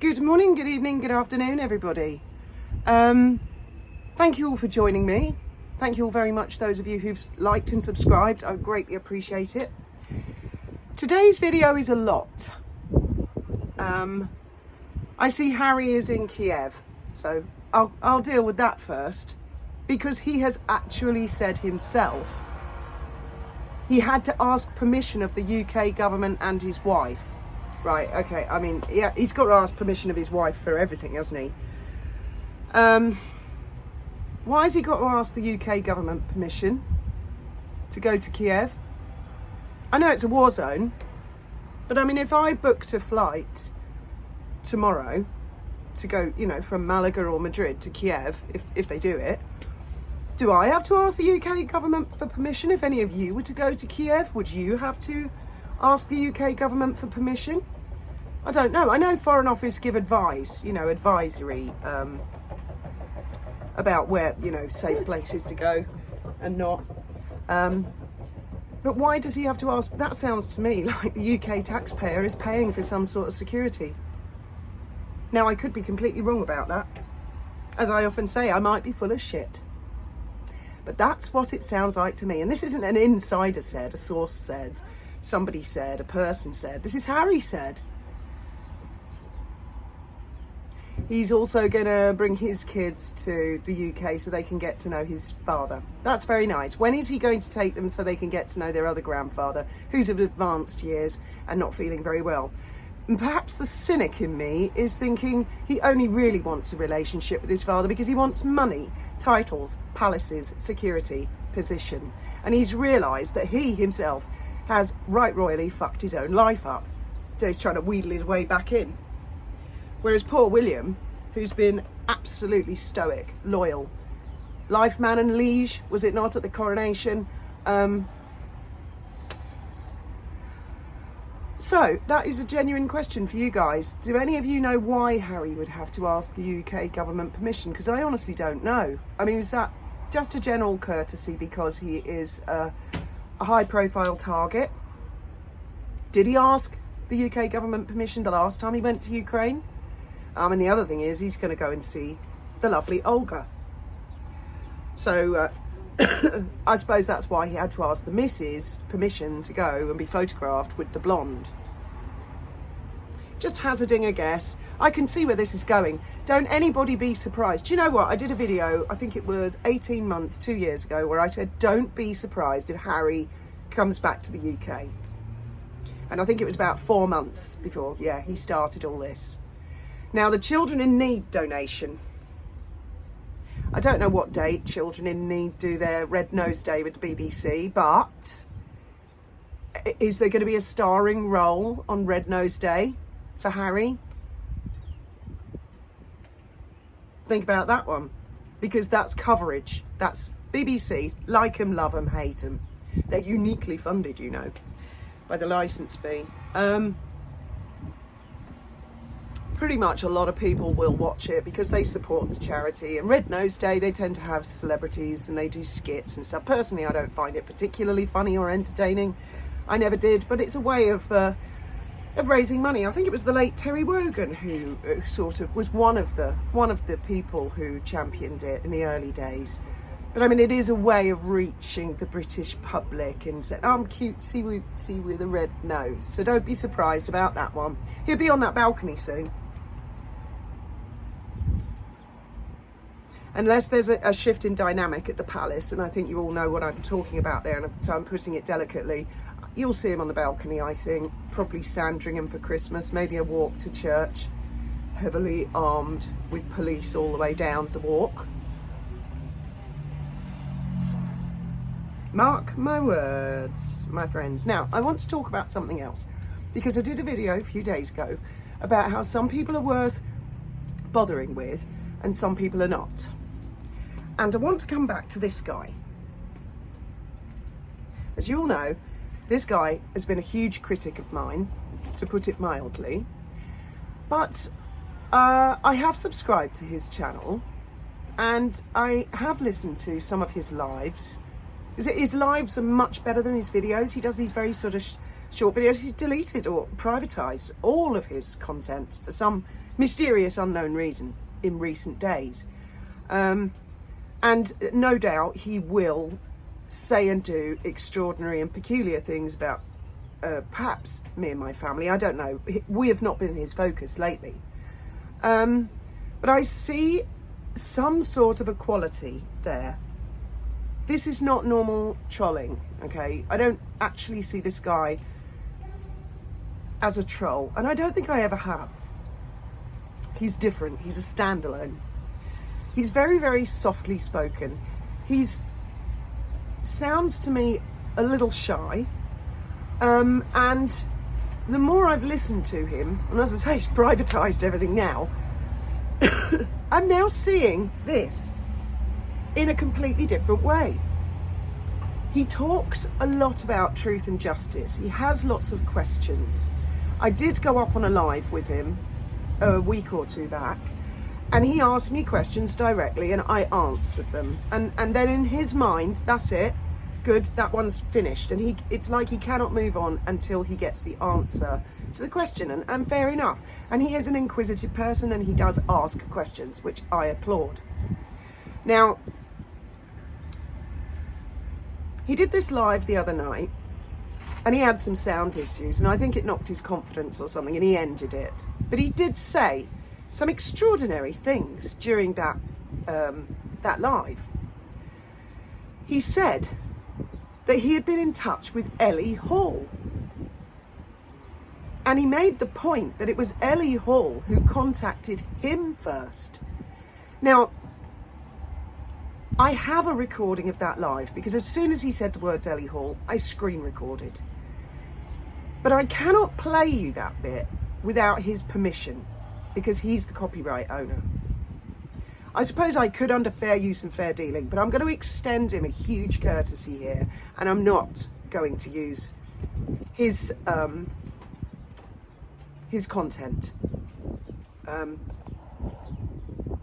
Good morning, good evening, good afternoon, everybody. Thank you all for joining me. Thank you all very much, those of you who've liked and subscribed. I greatly appreciate it. Today's video is a lot. I see Harry is in Kiev, so I'll deal with that first, because he has actually said himself he had to ask permission of the UK government and his wife. Right, okay, I mean, yeah, he's got to ask permission of his wife for everything, hasn't he? Why has he got to ask the UK government permission to go to Kiev? I know it's a war zone, but I mean, if I booked a flight tomorrow to go, you know, from Malaga or Madrid to Kiev, if they do it, do I have to ask the UK government for permission? If any of you were to go to Kiev, would you have to ask the UK government for permission? I don't know. I know Foreign Office give advice, you know, advisory about where, you know, safe places to go and not. But why does he have to ask? That sounds to me like the UK taxpayer is paying for some sort of security. Now, I could be completely wrong about that. As I often say, I might be full of shit. But that's what it sounds like to me. And this isn't an insider said, a source said, somebody said, a person said. This is Harry said. He's also going to bring his kids to the UK so they can get to know his father. That's very nice. When is he going to take them so they can get to know their other grandfather, who's of advanced years and not feeling very well? And perhaps the cynic in me is thinking he only really wants a relationship with his father because he wants money, titles, palaces, security, position. And he's realised that he himself has right royally fucked his own life up. So he's trying to wheedle his way back in. Whereas poor William, who's been absolutely stoic, loyal, life man and liege, was it not, at the coronation? So that is a genuine question for you guys. Do any of you know why Harry would have to ask the UK government permission? Because I honestly don't know. I mean, is that just a general courtesy because he is a high profile target? Did he ask the UK government permission the last time he went to Ukraine? And the other thing is he's going to go and see the lovely Olga. So I suppose that's why he had to ask the missus permission to go and be photographed with the blonde. Just hazarding a guess. I can see where this is going. Don't anybody be surprised. Do you know what? I did a video, I think it was 18 months, 2 years ago, where I said, don't be surprised if Harry comes back to the UK. And I think it was about 4 months before, yeah, he started all this. Now, the Children in Need donation. I don't know what date Children in Need do their Red Nose Day with the BBC, but is there going to be a starring role on Red Nose Day for Harry? Think about that one, because that's coverage. That's BBC, like 'em, love 'em, hate 'em. They're uniquely funded, you know, by the licence fee. Pretty much a lot of people will watch it because they support the charity. And Red Nose Day, they tend to have celebrities and they do skits and stuff. Personally, I don't find it particularly funny or entertaining. I never did, but it's a way of raising money. I think it was the late Terry Wogan who sort of was one of the people who championed it in the early days. But I mean, it is a way of reaching the British public and saying, I'm cutesy wootsy with a red nose. So don't be surprised about that one. He'll be on that balcony soon. Unless there's a shift in dynamic at the palace, and I think you all know what I'm talking about there, and so I'm putting it delicately. You'll see him on the balcony, I think, probably Sandringham for Christmas, maybe a walk to church, heavily armed with police all the way down the walk. Mark my words, my friends. Now, I want to talk about something else, because I did a video a few days ago about how some people are worth bothering with and some people are not. And I want to come back to this guy. As you all know, this guy has been a huge critic of mine, to put it mildly. But I have subscribed to his channel and I have listened to some of his lives. His lives are much better than his videos. He does these very sort of short videos. He's deleted or privatised all of his content for some mysterious unknown reason in recent days. And no doubt he will say and do extraordinary and peculiar things about perhaps me and my family. I don't know. We have not been his focus lately. But I see some sort of equality there. This is not normal trolling, okay? I don't actually see this guy as a troll, and I don't think I ever have. He's different. He's a standalone. He's very, very softly spoken. He's sounds to me a little shy, and the more I've listened to him, and as I say, he's privatised everything now, I'm now seeing this in a completely different way. He talks a lot about truth and justice. He has lots of questions. I did go up on a live with him a week or two back, and he asked me questions directly and I answered them. And then in his mind, that's it. Good, that one's finished. And it's like he cannot move on until he gets the answer to the question. And fair enough. And he is an inquisitive person and he does ask questions, which I applaud. Now, he did this live the other night and he had some sound issues and I think it knocked his confidence or something and he ended it. But he did say some extraordinary things during that live. He said that he had been in touch with Ellie Hall. And he made the point that it was Ellie Hall who contacted him first. Now, I have a recording of that live because as soon as he said the words Ellie Hall, I screen recorded. But I cannot play you that bit without his permission because he's the copyright owner. I suppose I could under fair use and fair dealing, but I'm going to extend him a huge courtesy here and I'm not going to use his content.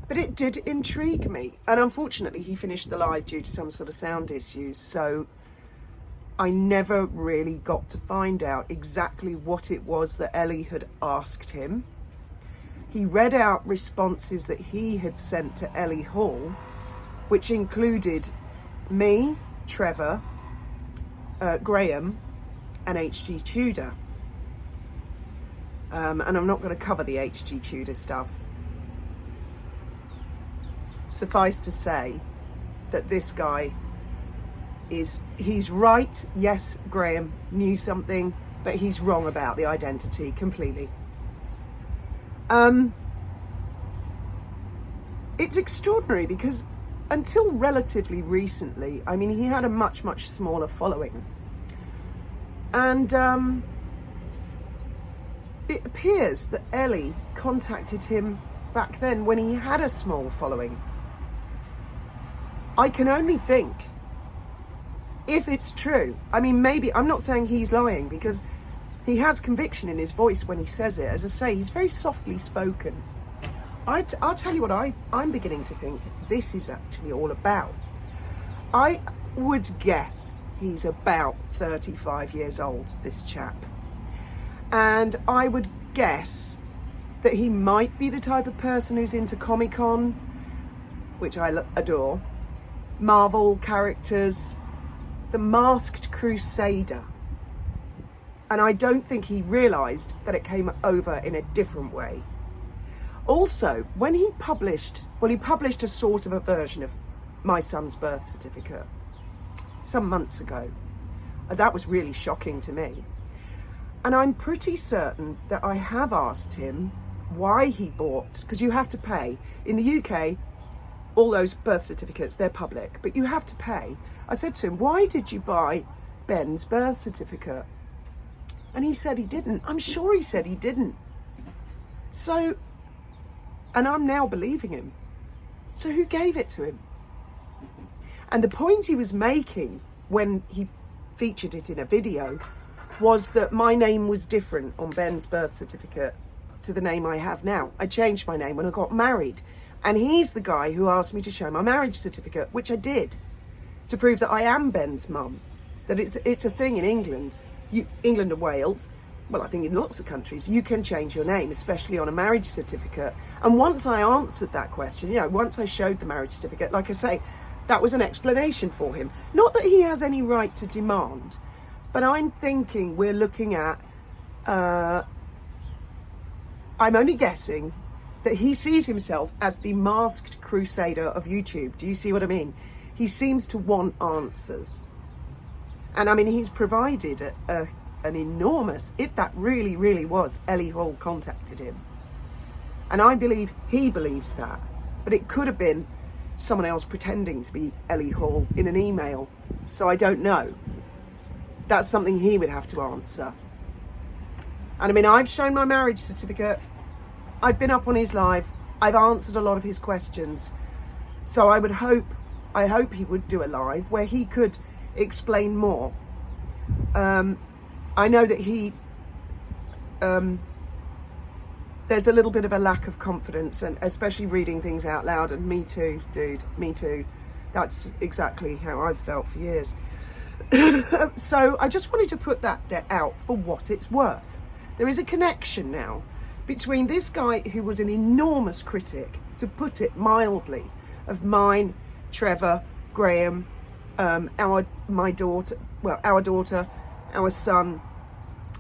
But it did intrigue me. And unfortunately, he finished the live due to some sort of sound issues. So I never really got to find out exactly what it was that Ellie had asked him. He read out responses that he had sent to Ellie Hall, which included me, Trevor, Graham, and H.G. Tudor. And I'm not going to cover the H.G. Tudor stuff. Suffice to say that this guy he's right. Yes, Graham knew something, but he's wrong about the identity completely. It's extraordinary because until relatively recently, I mean, he had a much, much smaller following. And it appears that Ellie contacted him back then when he had a small following. I can only think, if it's true, I mean, maybe, I'm not saying he's lying because he has conviction in his voice when he says it. As I say, he's very softly spoken. I'll tell you what I'm beginning to think this is actually all about. I would guess he's about 35 years old, this chap. And I would guess that he might be the type of person who's into Comic-Con, which I adore, Marvel characters, the Masked Crusader. And I don't think he realised that it came over in a different way. Also, when he published a sort of a version of my son's birth certificate some months ago. That was really shocking to me. And I'm pretty certain that I have asked him why he bought, because you have to pay. In the UK, all those birth certificates, they're public, but you have to pay. I said to him, why did you buy Ben's birth certificate? And he said he didn't. I'm sure he said he didn't. So, and I'm now believing him. So who gave it to him? And the point he was making when he featured it in a video was that my name was different on Ben's birth certificate to the name I have now. I changed my name when I got married. And he's the guy who asked me to show my marriage certificate, which I did, to prove that I am Ben's mum, that it's a thing in England. England and Wales, well, I think in lots of countries, you can change your name, especially on a marriage certificate. And once I answered that question, once I showed the marriage certificate, like I say, that was an explanation for him. Not that he has any right to demand, but I'm thinking we're looking at, I'm only guessing, that he sees himself as the masked crusader of YouTube. Do you see what I mean? He seems to want answers. And I mean, he's provided an enormous, if that really, really was Ellie Hall contacted him. And I believe he believes that. But it could have been someone else pretending to be Ellie Hall in an email. So I don't know. That's something he would have to answer. And I mean, I've shown my marriage certificate. I've been up on his live. I've answered a lot of his questions. So I hope he would do a live where he could explain more. I know that there's a little bit of a lack of confidence, and especially reading things out loud, and me too, dude, me too. That's exactly how I've felt for years. So I just wanted to put that out for what it's worth. There is a connection now between this guy who was an enormous critic, to put it mildly, of mine, Trevor, Graham, our daughter, our son,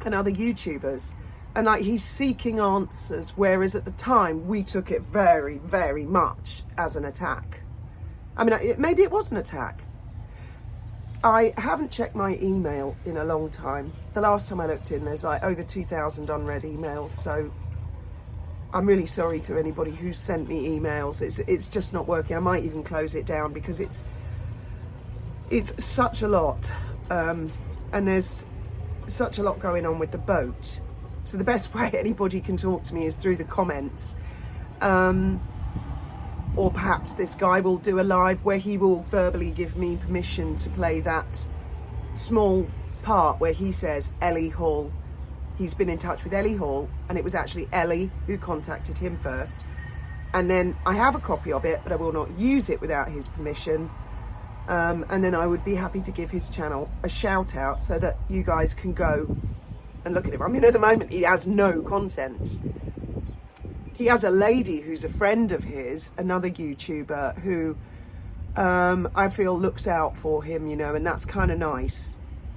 and other YouTubers. And like, he's seeking answers, whereas at the time we took it very, very much as an attack. I mean, maybe it was an attack. I haven't checked my email in a long time. The last time I looked in, there's like over 2,000 unread emails. So I'm really sorry to anybody who's sent me emails. It's just not working. I might even close it down because it's such a lot. And there's such a lot going on with the boat. So the best way anybody can talk to me is through the comments. Or perhaps this guy will do a live where he will verbally give me permission to play that small part where he says Ellie Hall. He's been in touch with Ellie Hall, and it was actually Ellie who contacted him first. And then I have a copy of it, but I will not use it without his permission. And then I would be happy to give his channel a shout out so that you guys can go and look at him. I mean, at the moment, he has no content. He has a lady who's a friend of his, another YouTuber, who I feel looks out for him, and that's kind of nice.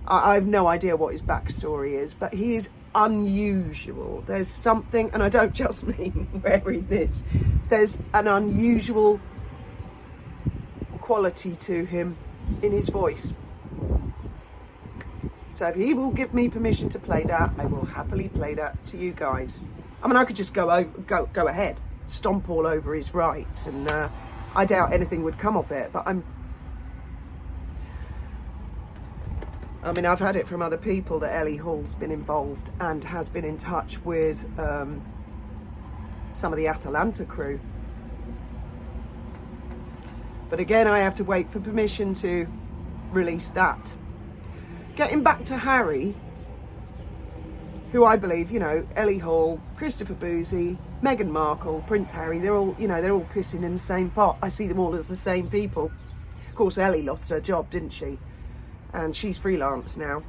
I have no idea what his backstory is, but he is unusual. There's something, and I don't just mean wearing this, there's an unusual quality to him in his voice. So if he will give me permission to play that, I will happily play that to you guys. I mean, I could just go ahead, stomp all over his rights, and I doubt anything would come of it. But I've had it from other people that Ellie Hall's been involved and has been in touch with some of the Atalanta crew. But again, I have to wait for permission to release that. Getting back to Harry, who I believe, Ellie Hall, Christopher Boozy, Meghan Markle, Prince Harry, they're all pissing in the same pot. I see them all as the same people. Of course, Ellie lost her job, didn't she? And she's freelance now.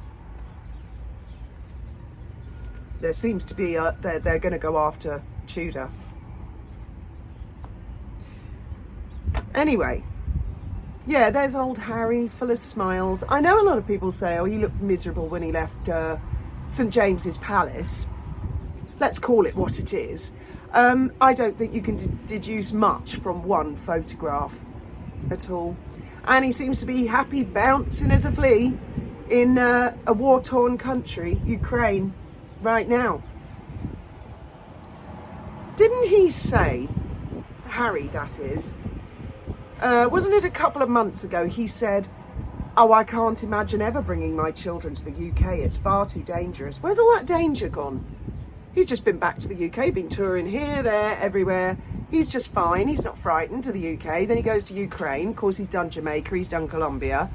There seems to be, they're going to go after Tudor. Anyway, yeah, there's old Harry, full of smiles. I know a lot of people say, oh, he looked miserable when he left St James's Palace. Let's call it what it is. I don't think you can deduce much from one photograph at all. And he seems to be happy bouncing as a flea in a war-torn country, Ukraine, right now. Didn't he say, Harry that is, wasn't it a couple of months ago, he said, oh, I can't imagine ever bringing my children to the UK. It's far too dangerous. Where's all that danger gone? He's just been back to the UK, been touring here, there, everywhere. He's just fine. He's not frightened to the UK. Then he goes to Ukraine. Of course, he's done Jamaica. He's done Colombia.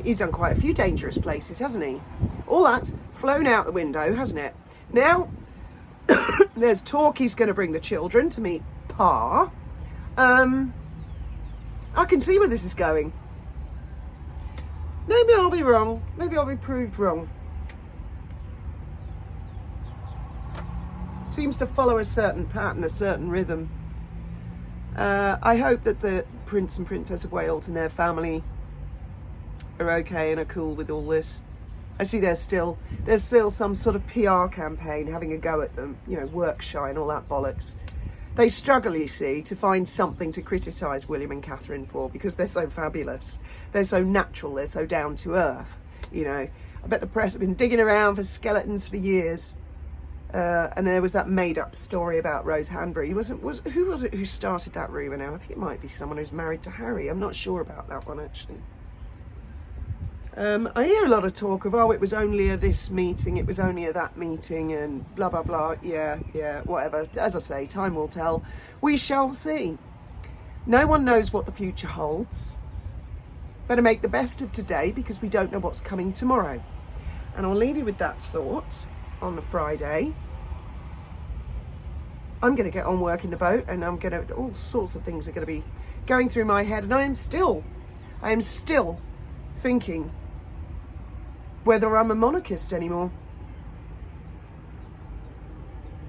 He's done quite a few dangerous places, hasn't he? All that's flown out the window, hasn't it? Now, there's talk he's going to bring the children to meet Pa. I can see where this is going. Maybe I'll be wrong. Maybe I'll be proved wrong. seems to follow a certain pattern, a certain rhythm. I hope that the Prince and Princess of Wales and their family are okay and are cool with all this. I see there's still some sort of PR campaign having a go at them, you know, work shy and all that bollocks. They struggle, you see, to find something to criticise William and Catherine for because they're so fabulous. They're so natural, they're so down to earth, you know. I bet the press have been digging around for skeletons for years. And there was that made-up story about Rose Hanbury. Who was it who started that rumour now? I think it might be someone who's married to Harry. I'm not sure about that one, actually. I hear a lot of talk of, oh, it was only a this meeting, it was only a that meeting, and blah, blah, blah. Yeah, whatever. As I say, time will tell. We shall see. No one knows what the future holds. Better make the best of today because we don't know what's coming tomorrow. And I'll leave you with that thought on the Friday. I'm going to get on working the boat, and all sorts of things are going to be going through my head, and I am still thinking whether I'm a monarchist anymore.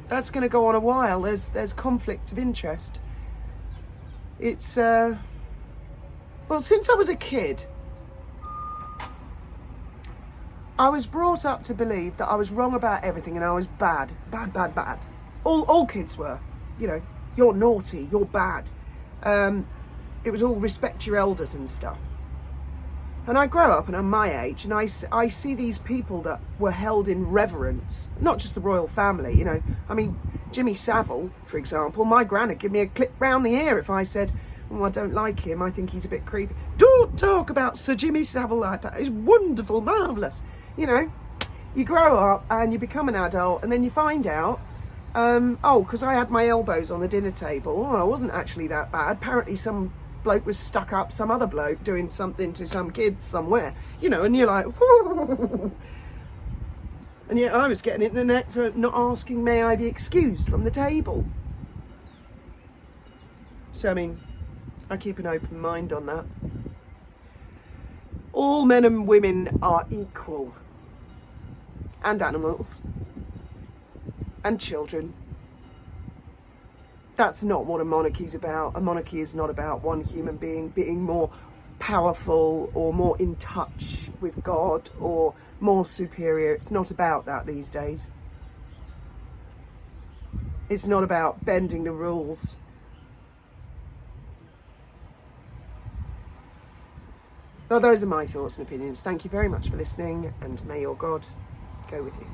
That's going to go on a while. There's conflicts of interest. It's well, since I was a kid, I was brought up to believe that I was wrong about everything and I was bad. All kids were, you know, you're naughty, you're bad. It was all respect your elders and stuff. And I grow up and I'm my age and I see these people that were held in reverence, not just the royal family, you know. I mean, Jimmy Savile, for example, my gran would give me a clip round the ear if I said, oh, I don't like him, I think he's a bit creepy. Don't talk about Sir Jimmy Savile like that, he's wonderful, marvellous. You know, you grow up and you become an adult and then you find out, because I had my elbows on the dinner table, I wasn't actually that bad. Apparently some bloke was stuck up some other bloke doing something to some kids somewhere, you know, and you're like, whoo. And yet I was getting it in the neck for not asking, may I be excused from the table? So, I mean, I keep an open mind on that. All men and women are equal. And animals. And children. That's not what a monarchy is about. A monarchy is not about one human being being more powerful or more in touch with God or more superior. It's not about that these days. It's not about bending the rules. Well, those are my thoughts and opinions. Thank you very much for listening, and may your God go with you.